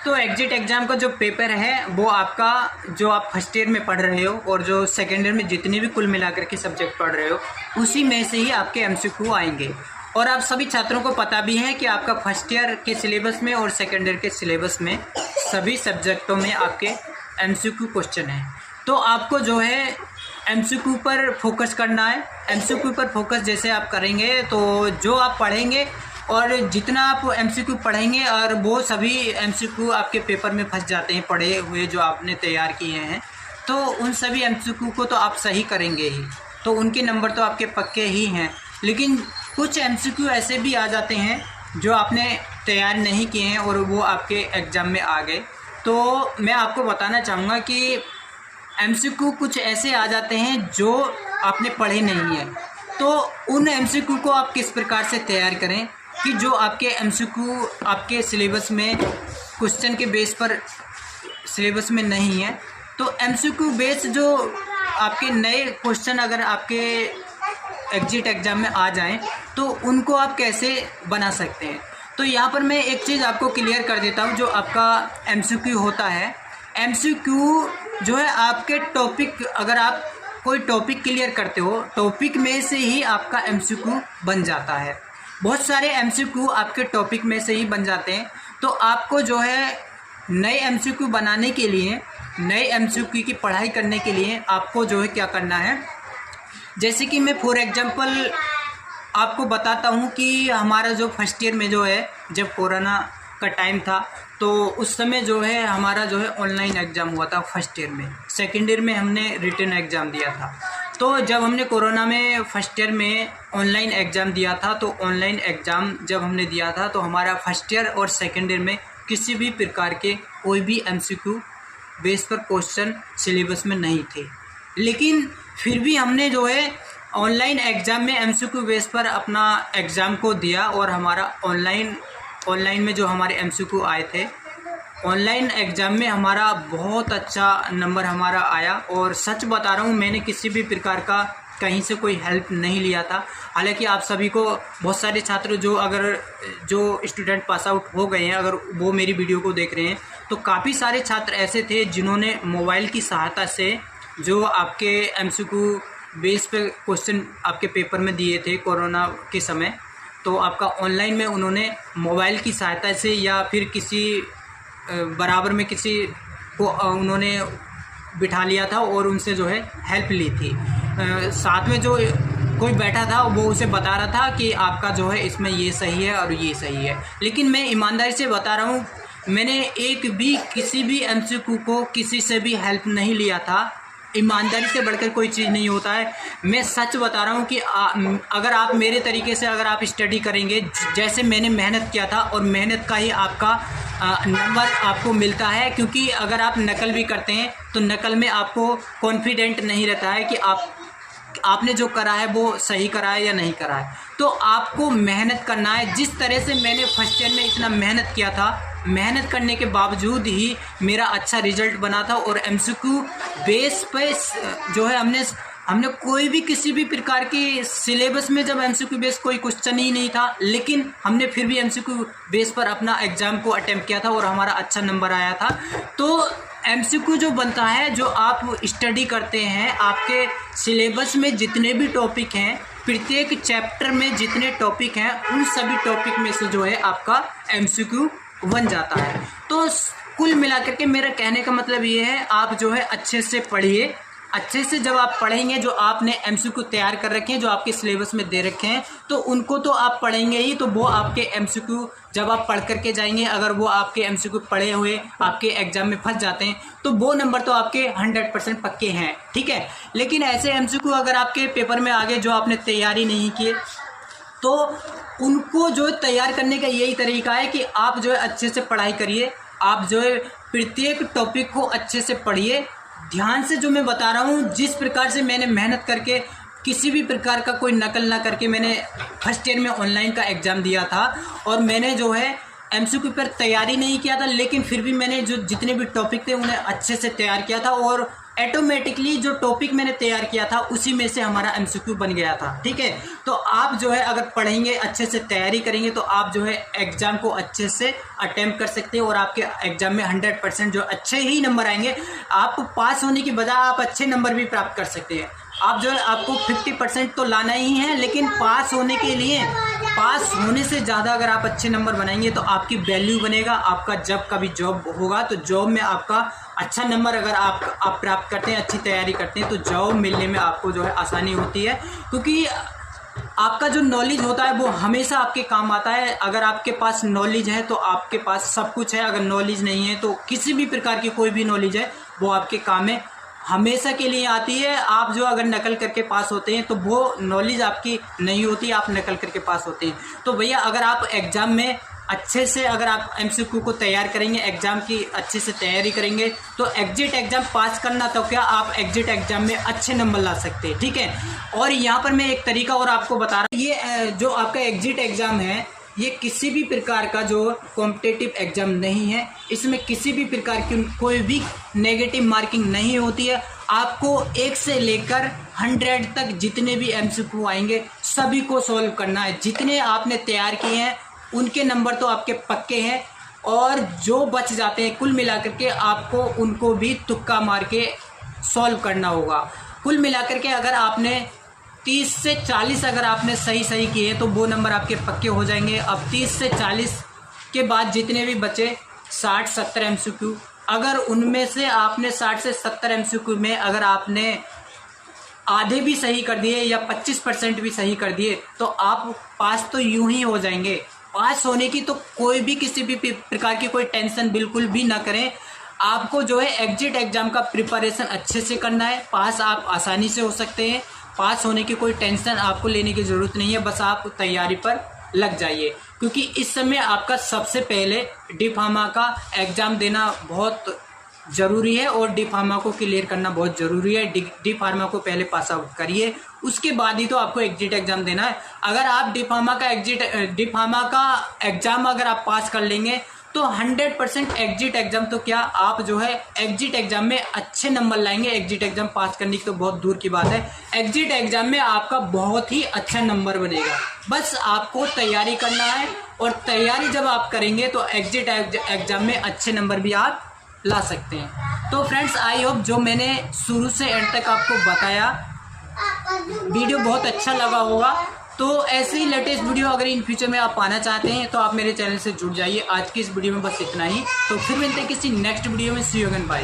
तो exit exam का जो पेपर है वो आपका जो आप फर्स्ट ईयर में पढ़ रहे हो और जो सेकेंड ईयर में जितने भी कुल मिलाकर के सब्जेक्ट पढ़ रहे हो उसी में से ही आपके एमसीक्यू आएंगे। और आप सभी छात्रों को पता भी है कि आपका फर्स्ट ईयर के सिलेबस में और सेकेंड ईयर के सिलेबस में सभी सब्जेक्टों में आपके एमसीक्यू क्वेश्चन है। तो आपको जो है एमसीक्यू पर फोकस करना है। एमसीक्यू पर फोकस जैसे आप करेंगे तो जो आप पढ़ेंगे और जितना आप एमसीक्यू पढ़ेंगे और वो सभी एमसीक्यू आपके पेपर में फंस जाते हैं पढ़े हुए जो आपने तैयार किए हैं, तो उन सभी एमसीक्यू को तो आप सही करेंगे ही, तो उनके नंबर तो आपके पक्के ही हैं। लेकिन कुछ एमसीक्यू ऐसे भी आ जाते हैं जो आपने तैयार नहीं किए हैं और वो आपके एग्ज़ाम में आ गए। तो मैं आपको बताना चाहूँगा कि एमसीक्यू कुछ ऐसे आ जाते हैं जो आपने पढ़े नहीं हैं, तो उन एमसीक्यू को आप किस प्रकार से तैयार करें कि जो आपके एमसीक्यू आपके सिलेबस में क्वेश्चन के बेस पर सिलेबस में नहीं है। तो एमसीक्यू बेस जो आपके नए क्वेश्चन अगर आपके एग्जिट एग्ज़ाम में आ जाएं तो उनको आप कैसे बना सकते हैं। तो यहाँ पर मैं एक चीज़ आपको क्लियर कर देता हूँ। जो आपका एमसीक्यू होता है, एमसीक्यू जो है आपके टॉपिक, अगर आप कोई टॉपिक क्लियर करते हो टॉपिक में से ही आपका एमसीक्यू बन जाता है। बहुत सारे एमसीक्यू आपके टॉपिक में से ही बन जाते हैं। तो आपको जो है नए एमसीक्यू बनाने के लिए, नए एमसीक्यू की पढ़ाई करने के लिए आपको जो है क्या करना है, जैसे कि मैं फॉर एग्जांपल आपको बताता हूँ कि हमारा जो फर्स्ट ईयर में जो है जब कोरोना का टाइम था तो उस समय जो है हमारा जो है ऑनलाइन एग्ज़ाम हुआ था फर्स्ट ईयर में। सेकेंड ईयर में हमने रिटन एग्ज़ाम दिया था। तो जब हमने कोरोना में फर्स्ट ईयर में ऑनलाइन एग्ज़ाम दिया था, तो ऑनलाइन एग्ज़ाम जब हमने दिया था तो हमारा फर्स्ट ईयर और सेकेंड ईयर में किसी भी प्रकार के कोई भी एमसीक्यू बेस पर क्वेश्चन सिलेबस में नहीं थे। लेकिन फिर भी हमने जो है ऑनलाइन एग्ज़ाम में एमसीक्यू बेस पर अपना एग्ज़ाम को दिया और हमारा ऑनलाइन में जो हमारे एमसीक्यू आए थे, ऑनलाइन एग्ज़ाम में हमारा बहुत अच्छा नंबर हमारा आया। और सच बता रहा हूँ, मैंने किसी भी प्रकार का कहीं से कोई हेल्प नहीं लिया था। हालांकि आप सभी को, बहुत सारे छात्र जो स्टूडेंट पास आउट हो गए हैं, अगर वो मेरी वीडियो को देख रहे हैं तो काफ़ी सारे छात्र ऐसे थे जिन्होंने मोबाइल की सहायता से जो आपके एमसीक्यू बेस पे क्वेश्चन आपके पेपर में दिए थे कोरोना के समय, तो आपका ऑनलाइन में उन्होंने मोबाइल की सहायता से या फिर किसी बराबर में किसी को उन्होंने बिठा लिया था और उनसे जो है हेल्प ली थी। साथ में जो कोई बैठा था वो उसे बता रहा था कि आपका जो है इसमें ये सही है और ये सही है। लेकिन मैं ईमानदारी से बता रहा हूँ, मैंने एक भी किसी भी एमसीक्यू को किसी से भी हेल्प नहीं लिया था। ईमानदारी से बढ़कर कोई चीज़ नहीं होता है। मैं सच बता रहा हूँ कि अगर आप मेरे तरीके से अगर आप स्टडी करेंगे जैसे मैंने मेहनत किया था, और मेहनत का ही आपका नंबर आपको मिलता है। क्योंकि अगर आप नकल भी करते हैं तो नकल में आपको कॉन्फिडेंट नहीं रहता है कि आपने जो करा है वो सही करा है या नहीं करा है। तो आपको मेहनत करना है। जिस तरह से मैंने फर्स्ट ईयर में इतना मेहनत किया था, मेहनत करने के बावजूद ही मेरा अच्छा रिजल्ट बना था। और एमसीक्यू बेस पे जो है हमने कोई भी किसी भी प्रकार की सिलेबस में जब एमसीक्यू बेस कोई क्वेश्चन ही नहीं था, लेकिन हमने फिर भी एमसीक्यू बेस पर अपना एग्ज़ाम को अटेम्प्ट किया था और हमारा अच्छा नंबर आया था। तो एमसीक्यू जो बनता है, जो आप स्टडी करते हैं, आपके सिलेबस में जितने भी टॉपिक हैं, प्रत्येक चैप्टर में जितने टॉपिक हैं, उन सभी टॉपिक में से जो है आपका एमसीक्यू बन जाता है। तो कुल मिलाकर के मेरा कहने का मतलब ये है, आप जो है अच्छे से पढ़िए। अच्छे से जब आप पढ़ेंगे, जो आपने एमसीक्यू तैयार कर रखे हैं, जो आपके सिलेबस में दे रखे हैं, तो उनको तो आप पढ़ेंगे ही। तो वो आपके एमसीक्यू जब आप पढ़ करके जाएंगे, अगर वो आपके एमसीक्यू पढ़े हुए आपके एग्जाम में फंस जाते हैं तो वो नंबर तो आपके 100% पक्के हैं, ठीक है। लेकिन ऐसे एमसीक्यू अगर आपके पेपर में आ गए जो आपने तैयारी नहीं की, तो उनको जो तैयार करने का यही तरीका है कि आप जो है अच्छे से पढ़ाई करिए। आप जो है प्रत्येक टॉपिक को अच्छे से पढ़िए, ध्यान से। जो मैं बता रहा हूँ, जिस प्रकार से मैंने मेहनत करके किसी भी प्रकार का कोई नकल ना करके मैंने फर्स्ट ईयर में ऑनलाइन का एग्ज़ाम दिया था, और मैंने जो है एमसीक्यू पर तैयारी नहीं किया था, लेकिन फिर भी मैंने जो जितने भी टॉपिक थे उन्हें अच्छे से तैयार किया था। और ऑटोमेटिकली जो टॉपिक मैंने तैयार किया था उसी में से हमारा एमसीक्यू बन गया था। ठीक है, तो आप जो है अगर पढ़ेंगे, अच्छे से तैयारी करेंगे तो आप जो है एग्ज़ाम को अच्छे से अटेम्प्ट कर सकते हैं और आपके एग्ज़ाम में 100% जो अच्छे ही नंबर आएंगे। आप पास होने की बजाय आप अच्छे नंबर भी प्राप्त कर सकते हैं। आप जो है आपको 50% तो लाना ही है, लेकिन पास होने के लिए, पास होने से ज़्यादा अगर आप अच्छे नंबर बनाएंगे तो आपकी वैल्यू बनेगा। आपका जब कभी जॉब होगा तो जॉब में आपका अच्छा नंबर अगर आप प्राप्त करते हैं, अच्छी तैयारी करते हैं, तो जॉब मिलने में आपको जो है आसानी होती है, क्योंकि आपका जो नॉलेज होता है वो हमेशा आपके काम आता है। अगर आपके पास नॉलेज है तो आपके पास सब कुछ है, अगर नॉलेज नहीं है तो किसी भी प्रकार की कोई भी नॉलेज है वो आपके काम में हमेशा के लिए आती है। आप जो अगर नकल करके पास होते हैं तो वो नॉलेज आपकी नहीं होती, आप नकल करके पास होते हैं। तो भैया अगर आप एग्ज़ाम में अच्छे से अगर आप एमसीक्यू को तैयार करेंगे, एग्ज़ाम की अच्छे से तैयारी करेंगे तो एग्जिट एग्ज़ाम पास करना तो क्या, आप एग्जिट एग्ज़ाम में अच्छे नंबर ला सकते हैं। ठीक है, और यहाँ पर मैं एक तरीका और आपको बता रहा हूँ, ये जो आपका एग्जिट एग्ज़ाम है ये किसी भी प्रकार का जो कॉम्पिटिटिव एग्ज़ाम नहीं है। इसमें किसी भी प्रकार की कोई भी नेगेटिव मार्किंग नहीं होती है। आपको 1 से लेकर 100 तक जितने भी एमसीक्यू आएंगे सभी को सॉल्व करना है। जितने आपने तैयार किए हैं उनके नंबर तो आपके पक्के हैं, और जो बच जाते हैं कुल मिलाकर के आपको उनको भी तुक्का मार के सॉल्व करना होगा। कुल मिलाकर के अगर आपने 30 से 40 अगर आपने सही किए तो वो नंबर आपके पक्के हो जाएंगे। अब 30 से 40 के बाद जितने भी बचे 60-70 एमसीक्यू, अगर उनमें से आपने 60 से 70 एमसीक्यू में अगर आपने आधे भी सही कर दिए या 25% भी सही कर दिए तो आप पास तो यूं ही हो जाएंगे। पास होने की तो कोई भी किसी भी प्रकार की कोई टेंशन बिल्कुल भी ना करें। आपको जो है एग्जिट एग्ज़ाम का प्रिपरेशन अच्छे से करना है, पास आप आसानी से हो सकते हैं। पास होने की कोई टेंशन आपको लेने की ज़रूरत नहीं है, बस आप तैयारी पर लग जाइए, क्योंकि इस समय आपका सबसे पहले डी फार्मा का एग्ज़ाम देना बहुत ज़रूरी है और डी फार्मा को क्लियर करना बहुत ज़रूरी है। डी फार्मा को पहले पास आउट करिए, उसके बाद ही तो आपको एग्जिट एग्ज़ाम देना है। अगर आप डी फार्मा का एग्ज़ाम अगर आप पास कर लेंगे तो 100% एग्जिट एग्ज़ाम तो क्या, आप जो है एग्जिट एग्ज़ाम में अच्छे नंबर लाएंगे। एग्जिट एग्ज़ाम पास करने की तो बहुत दूर की बात है, एग्जिट एग्ज़ाम में आपका बहुत ही अच्छा नंबर बनेगा। बस आपको तैयारी करना है, और तैयारी जब आप करेंगे तो एग्जिट एग्ज़ाम में अच्छे नंबर भी आप ला सकते हैं। तो फ्रेंड्स, आई होप जो मैंने शुरू से एंड तक आपको बताया वीडियो बहुत अच्छा लगा होगा। तो ऐसे ही लेटेस्ट वीडियो अगर इन फ्यूचर में आप पाना चाहते हैं तो आप मेरे चैनल से जुड़ जाइए। आज की इस वीडियो में बस इतना ही, तो फिर मिलते हैं किसी नेक्स्ट वीडियो में। सी यू अगेन, बाय।